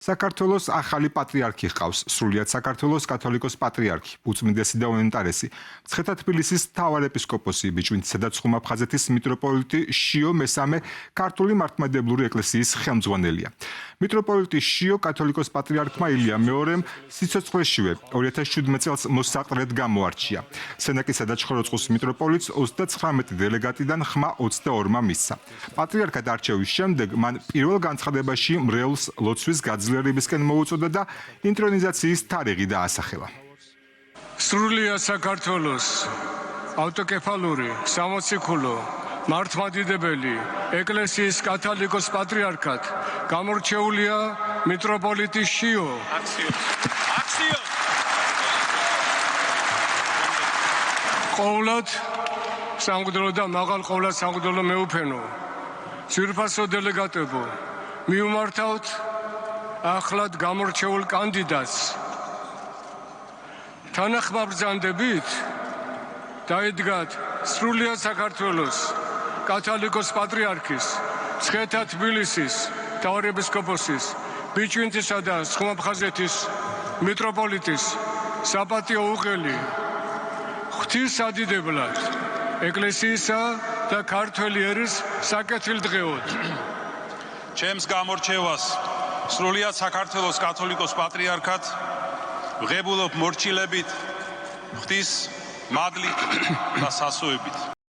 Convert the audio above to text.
საქართველოს ახალი პატრიარქი ჰყავს, სრულიად საქართველოს კათოლიკოს პატრიარქი, უწმინდესი და უნეტარესი, მცხეთა თბილისის მთავარეპისკოპოსი, ბიჭვინთისა და ცხუმაფხაზეთის მიტროპოლიტი შიო მესამე ქართული მართლმადიდებლური ეკლესიის ხელმძღვანელია. მიტროპოლიტი შიო კათოლიკოს პატრიარქმა ილია მეორემ სიცოცხლეშივე 2017 წელს მოსაყრედ გამოარჩია. სენაკისა და ჩხოროწყუს მიტროპოლიტს 39 დელეგატიდან ხმა 22-მა მისცა. პატრიარქად არჩევის შემდეგ მან პირველ განცხადებაში მრევლს ლოცვის გაძლიერებისკენ მოუწოდა და ინტრონიზაციის თარიღი დაასახელა. სრულიად საქართველოს ავტოკეფალური სამოციქულო მართლმადიდებელი ეკლესიის კათოლიკოს პატრიარქად გამორჩეულია მიტროპოლიტი შიო. ყოვლად სამღვდელო და მაღალ ყოვლად სამღვდელო მეუფენო, ძვირფასო დელეგატებო, მიუმართავთ ახლად გამორჩეულ კანდიდატს. თანახმაბრძანდებით დაიდგათ სრულიად საქართველოს კათოლიკოს პატრიარქის, მცხეთა თბილისის მთავარეპისკოპოსის, ბიჭვინთისა და ცხუმაფხაზეთის მიტროპოლიტის საპატიო უღელი ღვთისადიდებლად ეკლესიისა და ქართველი ერის საკეთილდღეოდ. ჩემს გამორჩევას სრულიად საქართველოს კათოლიკოს პატრიარქად ვღებულობ მორჩილებით, ღვთის მადლით და სასუებით.